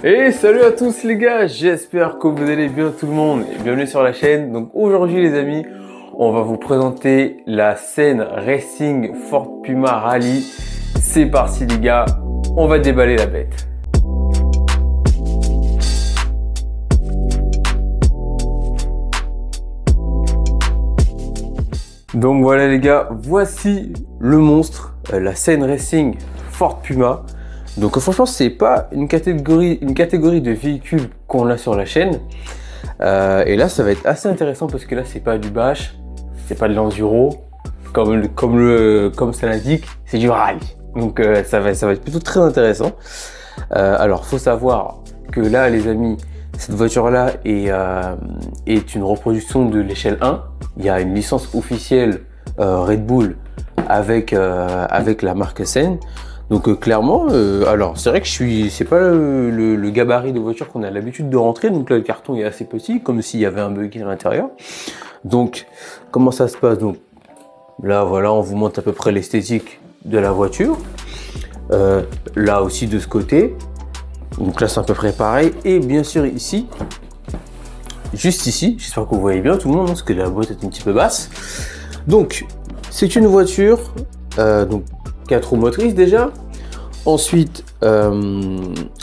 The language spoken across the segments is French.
Et salut à tous les gars, j'espère que vous allez bien tout le monde et bienvenue sur la chaîne. Donc aujourd'hui les amis, on va vous présenter la scène Racing Ford Puma Rally. C'est parti les gars, on va déballer la bête. Donc voilà les gars, voici le monstre, la scène Racing Ford Puma. Donc franchement c'est pas une catégorie de véhicules qu'on a sur la chaîne. Et là ça va être assez intéressant parce que là c'est pas du bash, c'est pas de l'enduro, comme ça l'indique, c'est du rallye. Donc ça va être plutôt très intéressant. Alors faut savoir que là les amis, cette voiture là est une reproduction de l'échelle 1. Il y a une licence officielle Red Bull avec la marque Senn. Donc clairement, alors c'est vrai que c'est pas le gabarit de voiture qu'on a l'habitude de rentrer, donc là le carton est assez petit, comme s'il y avait un buggy à l'intérieur. Donc comment ça se passe? Donc là voilà, on vous montre à peu près l'esthétique de la voiture. Là aussi de ce côté, donc là c'est à peu près pareil, et bien sûr ici, juste ici, j'espère que vous voyez bien tout le monde, parce que la boîte est un petit peu basse. Donc c'est une voiture, donc 4 roues motrices déjà, ensuite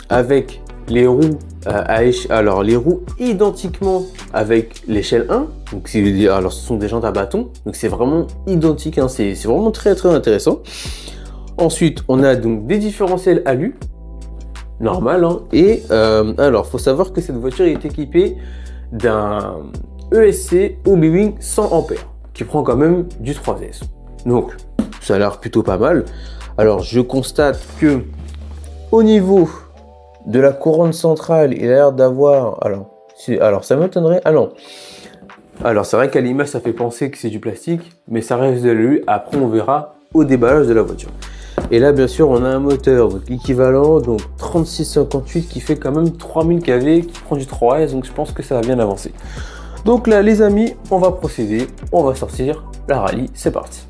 avec les roues alors les roues identiquement avec l'échelle 1, donc alors ce sont des jantes à bâton, donc c'est vraiment identique, hein, c'est vraiment très intéressant. Ensuite on a donc des différentiels alu normal, hein, et alors faut savoir que cette voiture est équipée d'un ESC OB-Wing 100 ampères qui prend quand même du 3S, donc ça a l'air plutôt pas mal. Alors je constate que au niveau de la couronne centrale, il a l'air d'avoir, alors ça m'étonnerait, alors c'est vrai qu'à l'image ça fait penser que c'est du plastique, mais ça reste de l'alu. Après on verra au déballage de la voiture. Et là bien sûr on a un moteur donc équivalent, donc 3658, qui fait quand même 3000 kV, qui prend du 3S, donc je pense que ça va bien avancer. Donc là les amis, on va procéder, on va sortir la rallye, c'est parti.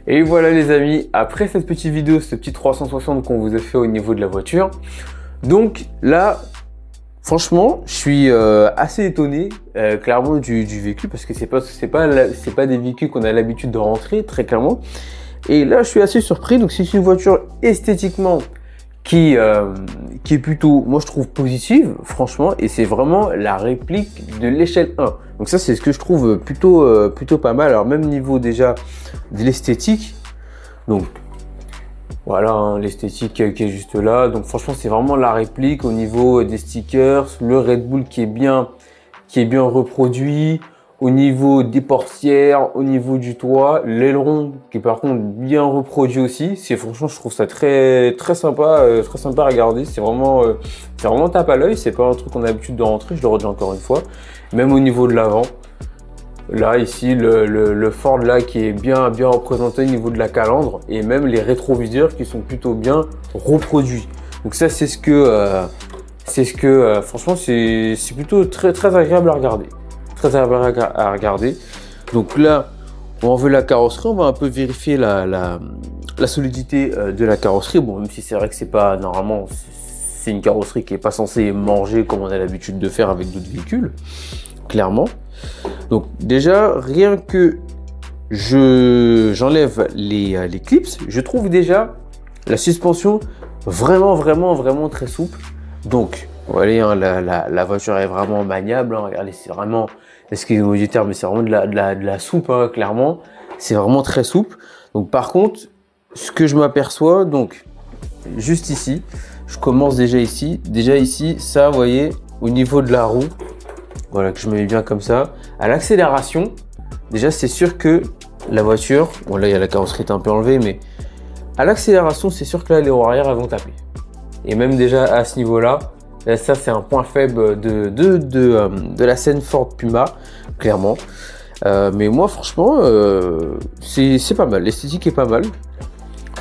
Et voilà les amis, après cette petite vidéo, ce petit 360 qu'on vous a fait au niveau de la voiture, donc là, franchement, je suis assez étonné clairement du véhicule, parce que c'est pas des véhicules qu'on a l'habitude de rentrer, très clairement. Et là, je suis assez surpris. Donc c'est une voiture esthétiquement qui est plutôt, moi je trouve, positive, franchement, et c'est vraiment la réplique de l'échelle 1. Donc ça c'est ce que je trouve plutôt pas mal. Alors même niveau déjà de l'esthétique, donc voilà, hein, l'esthétique qui est juste là. Donc franchement c'est vraiment la réplique au niveau des stickers, le Red Bull qui est bien reproduit. Au niveau des portières, au niveau du toit, l'aileron qui est par contre bien reproduit aussi. Franchement, je trouve ça très sympa à regarder. C'est vraiment tape à l'œil. C'est pas un truc qu'on a l'habitude de rentrer. Je le redis encore une fois. Même au niveau de l'avant, là ici le Ford là qui est bien représenté au niveau de la calandre, et même les rétroviseurs qui sont plutôt bien reproduits. Donc ça c'est ce que franchement c'est plutôt très agréable à regarder. Très agréable à regarder. Donc là, on veut la carrosserie, on va un peu vérifier la solidité de la carrosserie. Bon, même si c'est vrai que c'est pas, normalement, c'est une carrosserie qui est pas censée manger comme on a l'habitude de faire avec d'autres véhicules, clairement. Donc déjà, rien que j'enlève les clips, je trouve déjà la suspension vraiment très souple. Donc, vous voyez, hein, la voiture est vraiment maniable. Hein, regardez, c'est vraiment, excusez-moi du terme, mais c'est vraiment de la soupe, hein, clairement. C'est vraiment très souple. Donc, par contre, ce que je m'aperçois, donc, juste ici, je commence déjà ici. Déjà ici, ça, vous voyez, au niveau de la roue, voilà, que je me mets bien comme ça. À l'accélération, déjà, c'est sûr que la voiture, bon là, il y a la carrosserie un peu enlevée, mais à l'accélération, c'est sûr que là, les roues arrière, elles vont taper. Et même déjà à ce niveau-là, ça, c'est un point faible de la scène Ford Puma, clairement. Mais moi, franchement, c'est pas mal. L'esthétique est pas mal.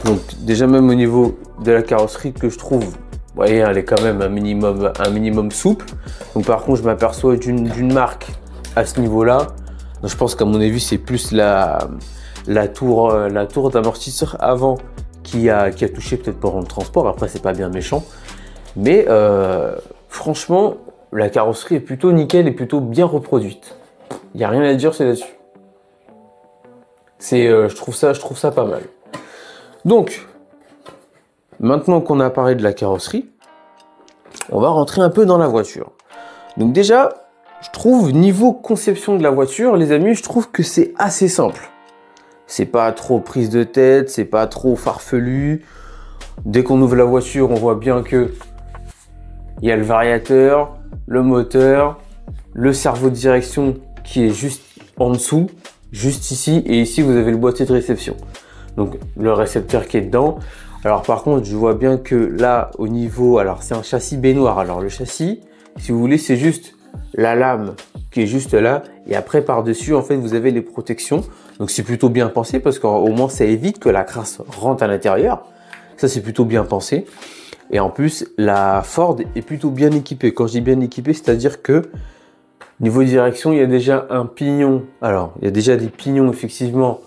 Donc, déjà, même au niveau de la carrosserie, que je trouve, vous voyez, elle est quand même un minimum souple. Donc, par contre, je m'aperçois d'une marque à ce niveau-là. Donc, je pense qu'à mon avis, c'est plus la tour d'amortisseur avant qui a touché peut-être pendant le transport. Après, c'est pas bien méchant. Mais franchement, la carrosserie est plutôt nickel et plutôt bien reproduite. Il n'y a rien à dire, c'est là-dessus. Je trouve ça pas mal. Donc, maintenant qu'on a parlé de la carrosserie, on va rentrer un peu dans la voiture. Donc déjà, je trouve niveau conception de la voiture, les amis, je trouve que c'est assez simple. C'est pas trop prise de tête, c'est pas trop farfelu. Dès qu'on ouvre la voiture, on voit bien que il y a le variateur, le moteur, le cerveau de direction qui est juste en dessous, juste ici, et ici vous avez le boîtier de réception. Donc le récepteur qui est dedans. Alors par contre, je vois bien que là, au niveau, alors c'est un châssis baignoire. Alors le châssis, si vous voulez, c'est juste la lame qui est juste là, et après par-dessus, en fait, vous avez les protections. Donc c'est plutôt bien pensé parce qu'au moins ça évite que la crasse rentre à l'intérieur. Ça, c'est plutôt bien pensé. Et en plus, la Ford est plutôt bien équipée. Quand je dis bien équipée, c'est-à-dire que niveau direction, il y a déjà un pignon. Alors, il y a déjà des pignons effectivement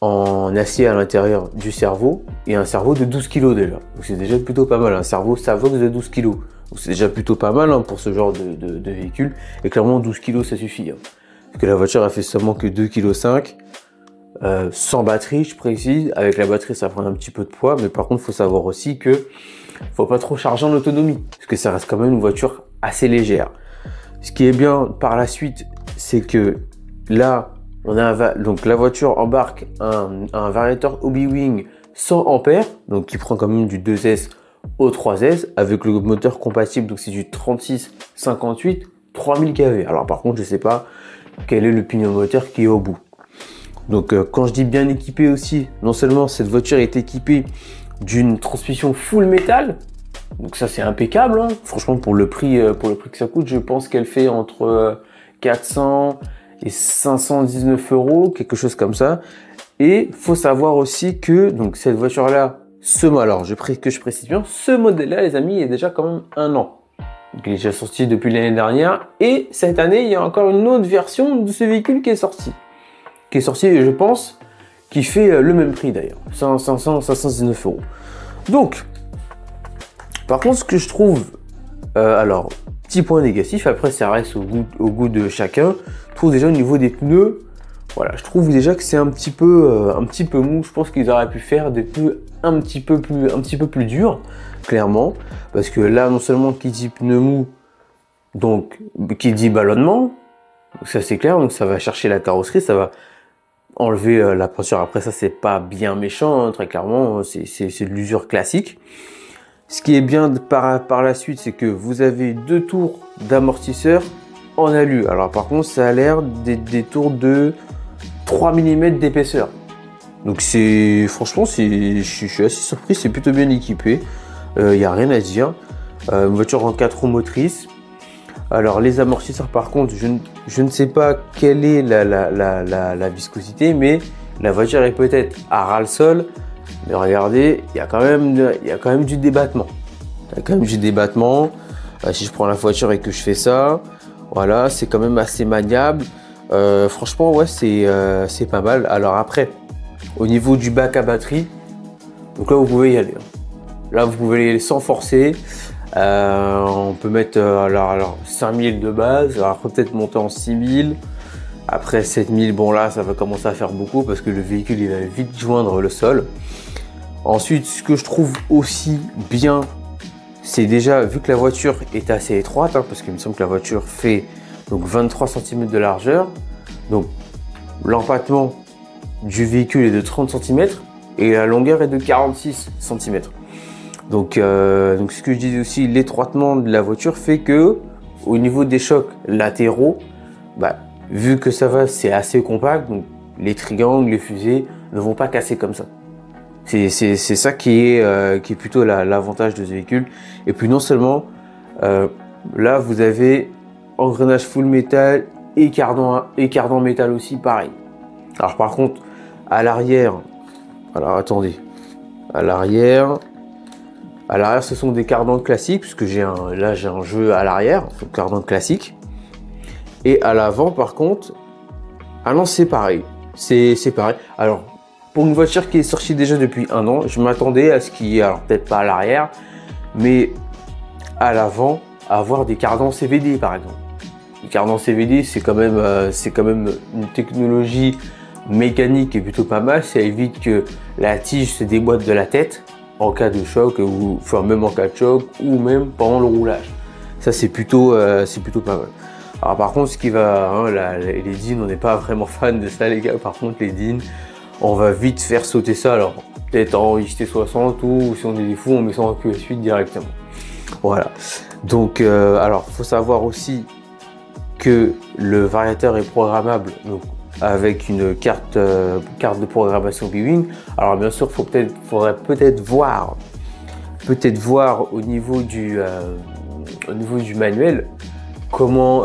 en acier à l'intérieur du cerveau et un cerveau de 12 kg déjà. Donc c'est déjà plutôt pas mal. Un cerveau Savox de 12 kg. Donc c'est déjà plutôt pas mal hein, pour ce genre de véhicule. Et clairement, 12 kg, ça suffit. Hein. Parce que la voiture a fait seulement que 2,5 kg. Sans batterie, je précise. Avec la batterie, ça prend un petit peu de poids. Mais par contre, il faut savoir aussi que faut pas trop charger en autonomie. Parce que ça reste quand même une voiture assez légère. Ce qui est bien par la suite, c'est que là, donc la voiture embarque un variateur Hobbywing 100 ampères, donc qui prend quand même du 2S au 3S avec le moteur compatible, donc c'est du 36-58 3000 kV. Alors par contre, je sais pas quel est le pignon moteur qui est au bout. Donc quand je dis bien équipé aussi, non seulement cette voiture est équipée d'une transmission full métal, donc ça c'est impeccable, hein. Franchement pour le prix que ça coûte, je pense qu'elle fait entre 400 et 519 €, quelque chose comme ça. Et faut savoir aussi que donc cette voiture là, alors je précise bien, ce modèle là les amis est déjà quand même 1 an. Donc il est déjà sorti depuis l'année dernière et cette année il y a encore une autre version de ce véhicule qui est sorti je pense qui fait le même prix d'ailleurs, 519 €. Donc par contre ce que je trouve alors petit point négatif, après ça reste au goût de chacun. Je trouve déjà au niveau des pneus, voilà, je trouve déjà que c'est un petit peu mou. Je pense qu'ils auraient pu faire des pneus un petit peu plus durs, clairement, parce que là non seulement qui dit pneu mou, donc qui dit ballonnement, ça c'est clair, donc ça va chercher la carrosserie, ça va enlever la peinture. Après ça c'est pas bien méchant, hein, très clairement, c'est de l'usure classique. Ce qui est bien par la suite, c'est que vous avez 2 tours d'amortisseur en alu. Alors par contre, ça a l'air des tours de 3 mm d'épaisseur. Donc franchement, je suis assez surpris, c'est plutôt bien équipé. Il n'y a rien à dire. Une voiture en 4 roues motrices. Alors les amortisseurs par contre, je ne sais pas quelle est la viscosité, mais la voiture est peut-être à ras-le-sol. Mais regardez, il y a quand même du débattement. Il y a quand même du débattement. Si je prends la voiture et que je fais ça, voilà, c'est quand même assez maniable. Franchement, ouais, c'est pas mal. Alors après, au niveau du bac à batterie, donc là, vous pouvez y aller. Là, vous pouvez y aller sans forcer. On peut mettre alors 5000 de base. Alors après, peut-être monter en 6000. Après 7000, bon là, ça va commencer à faire beaucoup parce que le véhicule, il va vite joindre le sol. Ensuite, ce que je trouve aussi bien, c'est déjà, vu que la voiture est assez étroite, hein, parce qu'il me semble que la voiture fait donc 23 cm de largeur, donc l'empattement du véhicule est de 30 cm et la longueur est de 46 cm. Donc ce que je disais aussi, l'étroitement de la voiture fait que au niveau des chocs latéraux, bah, vu que ça va, c'est assez compact, donc les triangles, les fusées ne vont pas casser comme ça. C'est ça qui est plutôt l'avantage de ce véhicule. Et puis non seulement, là vous avez engrenage full métal et cardan métal aussi, pareil. Alors par contre, à l'arrière, alors attendez, à l'arrière ce sont des cardans classiques, puisque là j'ai un jeu à l'arrière, cardan classique. Et à l'avant par contre, ah non c'est pareil, c'est pareil. Alors pour une voiture qui est sortie déjà depuis 1 an, je m'attendais à ce qu'il y ait, alors peut-être pas à l'arrière, mais à l'avant, avoir des cardans CVD par exemple. Les cardans CVD, c'est quand même une technologie mécanique qui est plutôt pas mal. Ça évite que la tige se déboîte de la tête en cas de choc, ou enfin même en cas de choc, ou même pendant le roulage. Ça c'est plutôt pas mal. Alors par contre, ce qui va, hein, les DIN, on n'est pas vraiment fan de ça les gars. Par contre les DIN, on va vite faire sauter ça. Alors peut-être en XT60 ou si on est des fous, on met ça en QS8 directement. Voilà. Donc alors faut savoir aussi que le variateur est programmable, donc avec une carte de programmation B-Wing. Alors bien sûr, faudrait peut-être voir au niveau du manuel comment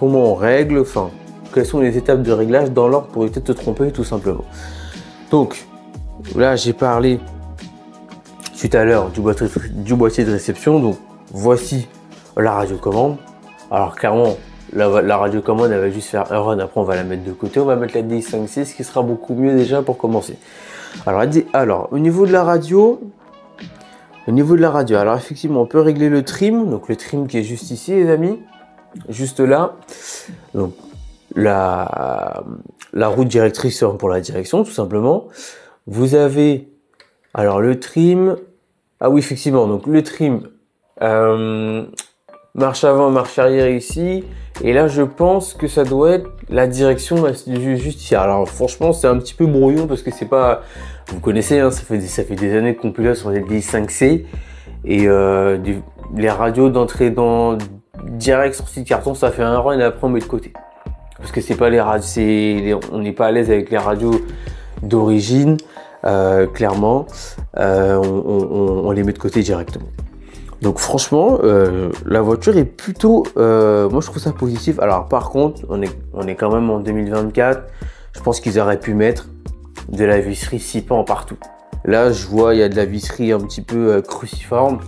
on règle, enfin quelles sont les étapes de réglage dans l'ordre pour éviter de te tromper tout simplement. Donc là j'ai parlé tout à l'heure du boîtier de réception. Donc voici la radiocommande. Alors clairement la radiocommande, elle va juste faire un run, après on va la mettre de côté, on va mettre la DX5C, qui sera beaucoup mieux déjà pour commencer. Alors au niveau de la radio, alors effectivement on peut régler le trim, donc le trim qui est juste ici les amis, juste là. Donc la route directrice pour la direction tout simplement. Vous avez alors le trim, ah oui effectivement, donc le trim, marche avant, marche arrière ici. Et là, je pense que ça doit être la direction juste ici. Alors franchement, c'est un petit peu brouillon parce que c'est pas... Vous connaissez, hein, ça fait des années qu'on pilote sur les DX5C. Et les radios d'entrée dans direct sortie de carton, ça fait un run et après on met de côté. Parce que c'est pas les radios, on n'est pas à l'aise avec les radios d'origine, clairement. On les met de côté directement. Donc franchement, la voiture est plutôt, moi je trouve ça positif. Alors par contre, on est quand même en 2024. Je pense qu'ils auraient pu mettre de la visserie 6 pans partout. Là, je vois, il y a de la visserie un petit peu cruciforme.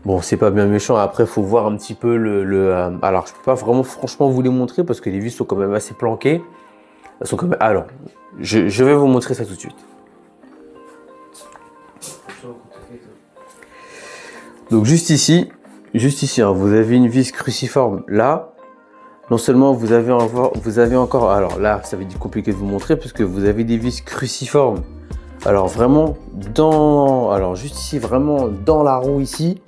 Bon, c'est pas bien méchant. Après, il faut voir un petit peu alors, je peux pas vraiment franchement vous les montrer parce que les vis sont quand même assez planquées. Elles sont quand même... Alors, je vais vous montrer ça tout de suite. Donc juste ici, hein, vous avez une vis cruciforme là. Non seulement vous avez encore, alors là ça va être compliqué de vous montrer parce que vous avez des vis cruciformes. Alors vraiment juste ici, vraiment dans la roue ici.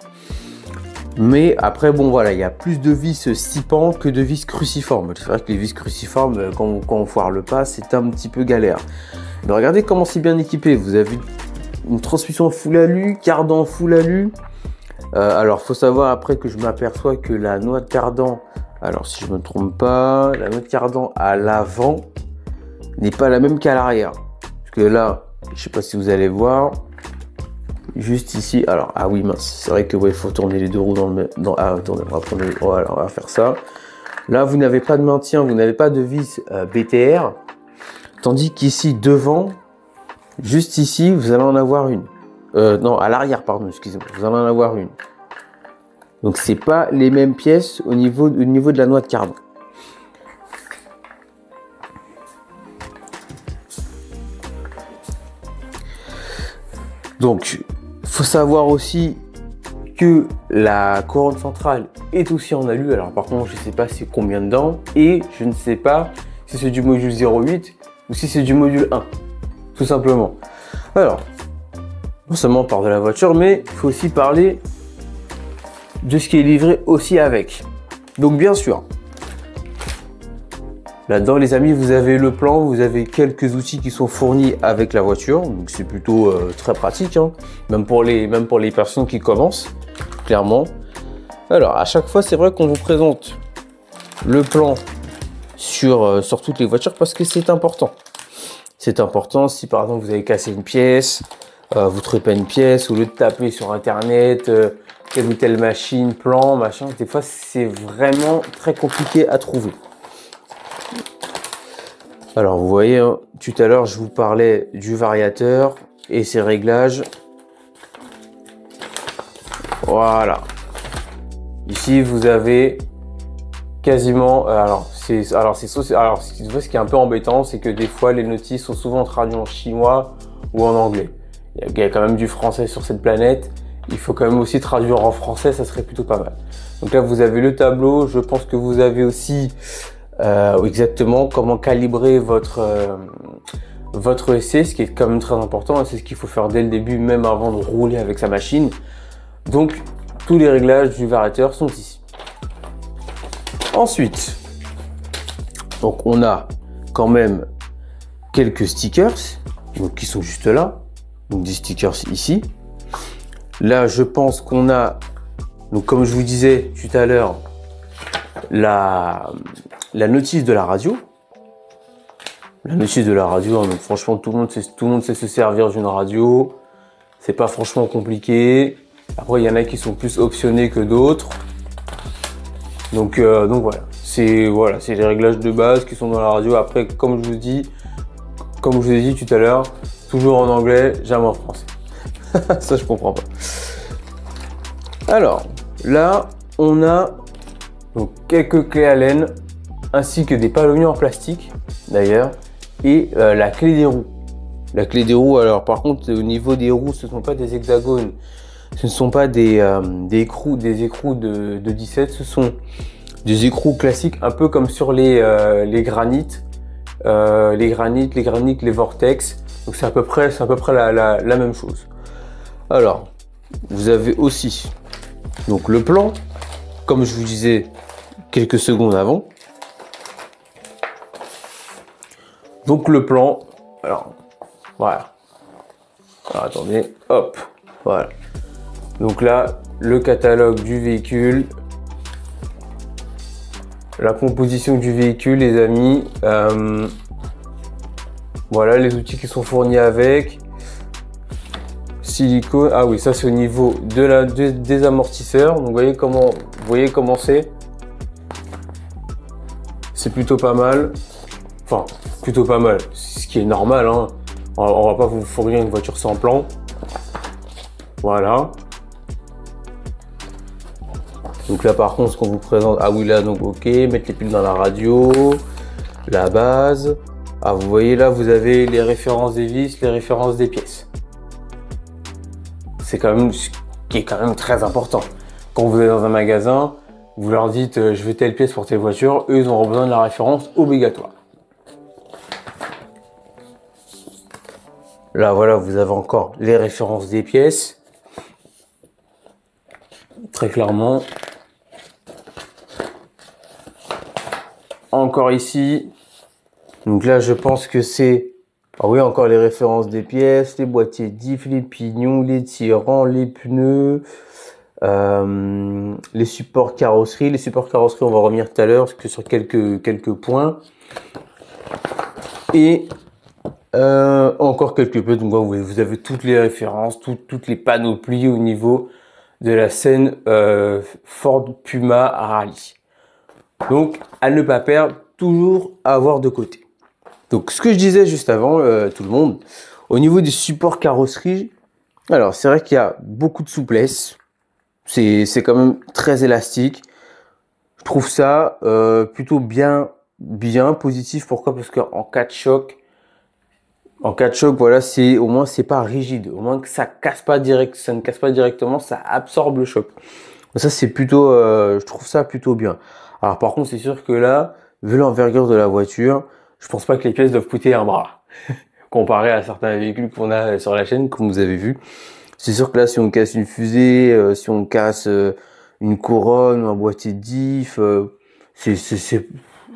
Mais après bon voilà, il y a plus de vis 6 pans que de vis cruciformes. C'est vrai que les vis cruciformes, quand on foire le pas, c'est un petit peu galère. Mais regardez comment c'est bien équipé. Vous avez une transmission full alu, cardan full alu. Alors faut savoir après que je m'aperçois que la noix de cardan, alors si je me trompe pas, la noix de cardan à l'avant n'est pas la même qu'à l'arrière. Parce que là, je sais pas si vous allez voir, juste ici, alors ah oui mince, c'est vrai que ouais, il faut tourner les deux roues attendez, on va faire ça. Là vous n'avez pas de maintien, vous n'avez pas de vis BTR, tandis qu'ici devant, juste ici, vous allez en avoir une. Non, à l'arrière, pardon, excusez-moi, vous allez en avoir une. Donc c'est pas les mêmes pièces au niveau de la noix de cardan. Donc, faut savoir aussi que la couronne centrale est aussi en alu. Alors par contre, je ne sais pas c'est combien dedans et je ne sais pas si c'est du module 0.8 ou si c'est du module 1, tout simplement. Alors, non seulement on parle de la voiture, mais il faut aussi parler de ce qui est livré aussi avec. Donc bien sûr, là-dedans les amis, vous avez le plan, vous avez quelques outils qui sont fournis avec la voiture, donc c'est plutôt très pratique, hein, même pour les personnes qui commencent, clairement. Alors à chaque fois, c'est vrai qu'on vous présente le plan sur toutes les voitures parce que c'est important. C'est important si par exemple vous avez cassé une pièce, vous trouvez pas une pièce, au lieu de taper sur internet telle ou telle machine, plan, machin, des fois c'est vraiment très compliqué à trouver. Alors vous voyez, hein, tout à l'heure je vous parlais du variateur et ses réglages. Voilà. Ici vous avez quasiment, ce qui est un peu embêtant, c'est que des fois les notices sont souvent traduites en chinois ou en anglais. Il y a quand même du français sur cette planète. Il faut quand même aussi traduire en français, ça serait plutôt pas mal. Donc là, vous avez le tableau. Je pense que vous avez aussi exactement comment calibrer votre essai, ce qui est quand même très important. C'est ce qu'il faut faire dès le début, même avant de rouler avec sa machine. Donc, tous les réglages du variateur sont ici. Ensuite, donc on a quand même quelques stickers, donc qui sont juste là. Donc des stickers ici. Là, je pense qu'on a, donc comme je vous disais tout à l'heure, la notice de la radio. La notice de la radio, hein, donc franchement, tout le monde sait se servir d'une radio. C'est pas franchement compliqué. Après, il y en a qui sont plus optionnés que d'autres. Donc voilà. C'est les réglages de base qui sont dans la radio. Après, comme je vous ai dit tout à l'heure, toujours en anglais, jamais en français. Ça, je comprends pas. Alors, là, on a donc quelques clés Allen, ainsi que des palonniers en plastique, d'ailleurs, et la clé des roues. La clé des roues, alors par contre, au niveau des roues, ce ne sont pas des hexagones, ce ne sont pas des écrous de 17, ce sont des écrous classiques, un peu comme sur les granites, les vortex. Donc c'est à peu près la même chose. Alors, vous avez aussi donc le plan, comme je vous disais quelques secondes avant. Donc le plan, alors voilà. Alors, attendez, hop, voilà. Donc là, le catalogue du véhicule, la composition du véhicule, les amis. Voilà les outils qui sont fournis avec. Silicone, ah oui, ça c'est au niveau des amortisseurs. Donc vous voyez comment c'est. C'est plutôt pas mal. Enfin, plutôt pas mal. Ce qui est normal, hein. On va pas vous fournir une voiture sans plan. Voilà. Donc là par contre, ce qu'on vous présente, ah oui là donc ok, mettre les piles dans la radio, la base. Ah vous voyez là, vous avez les références des vis, les références des pièces. C'est quand même ce qui est quand même très important. Quand vous allez dans un magasin, vous leur dites je veux telle pièce pour telle voiture, eux ils auront besoin de la référence obligatoire. Là voilà, vous avez encore les références des pièces. Très clairement. Encore ici. Donc là je pense que c'est... Ah oui, encore les références des pièces, les boîtiers diff, les pignons, les tirants, les pneus, les supports carrosserie. Les supports carrosserie, on va revenir tout à l'heure que sur quelques points. Et encore quelques peu. Donc vous avez toutes les références, toutes les panoplies au niveau de la scène Ford Puma Rally. Donc à ne pas perdre, toujours à avoir de côté. Donc ce que je disais juste avant, tout le monde, au niveau des supports carrosserie, alors c'est vrai qu'il y a beaucoup de souplesse, c'est quand même très élastique. Je trouve ça plutôt bien positif. Pourquoi? Parce qu'en cas de choc, voilà, au moins c'est pas rigide, au moins que ça ne casse pas directement, ça absorbe le choc. Donc ça c'est plutôt, je trouve ça plutôt bien. Alors par contre c'est sûr que là, vu l'envergure de la voiture, je pense pas que les pièces doivent coûter un bras. Comparé à certains véhicules qu'on a sur la chaîne, comme vous avez vu. C'est sûr que là, si on casse une fusée, si on casse une couronne, un boîtier de diff,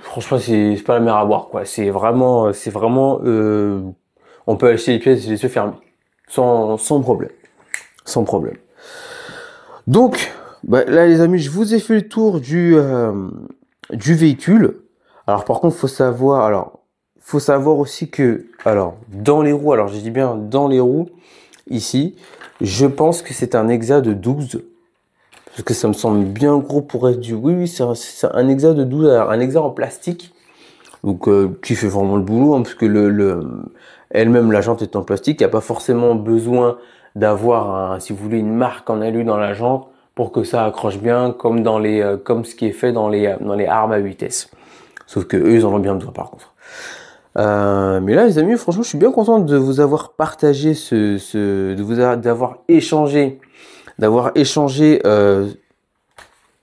franchement, c'est pas la mer à boire, quoi. C'est vraiment, on peut acheter les pièces les yeux fermés, sans problème, sans problème. Donc, bah, là, les amis, je vous ai fait le tour du véhicule. Alors, par contre, faut savoir aussi que, alors, dans les roues, alors, je dis bien dans les roues, ici, je pense que c'est un Exa de 12. Parce que ça me semble bien gros pour être du... Oui, c'est un Exa de 12, un Exa en plastique. Donc, qui fait vraiment le boulot, hein, parce que elle-même, la jante est en plastique. Il n'y a pas forcément besoin d'avoir, si vous voulez, une marque en alu dans la jante pour que ça accroche bien, comme comme ce qui est fait dans les armes à vitesse. Sauf que eux, ils en ont bien besoin, par contre. Mais là, les amis, franchement, je suis bien content de vous avoir partagé d'avoir échangé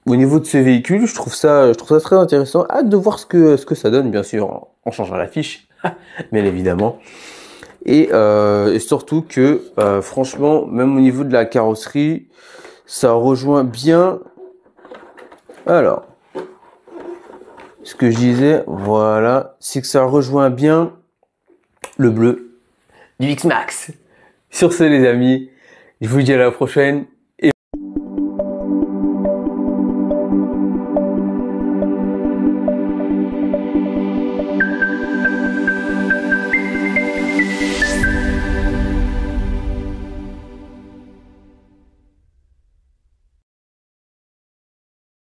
au niveau de ce véhicule. Je trouve ça très intéressant. Hâte de voir ce que ça donne, bien sûr, en changeant la fiche, bien évidemment. Et surtout que, franchement, même au niveau de la carrosserie, ça rejoint bien. Alors, ce que je disais, voilà, c'est que ça rejoint bien le bleu du X-Max. Sur ce, les amis, je vous dis à la prochaine.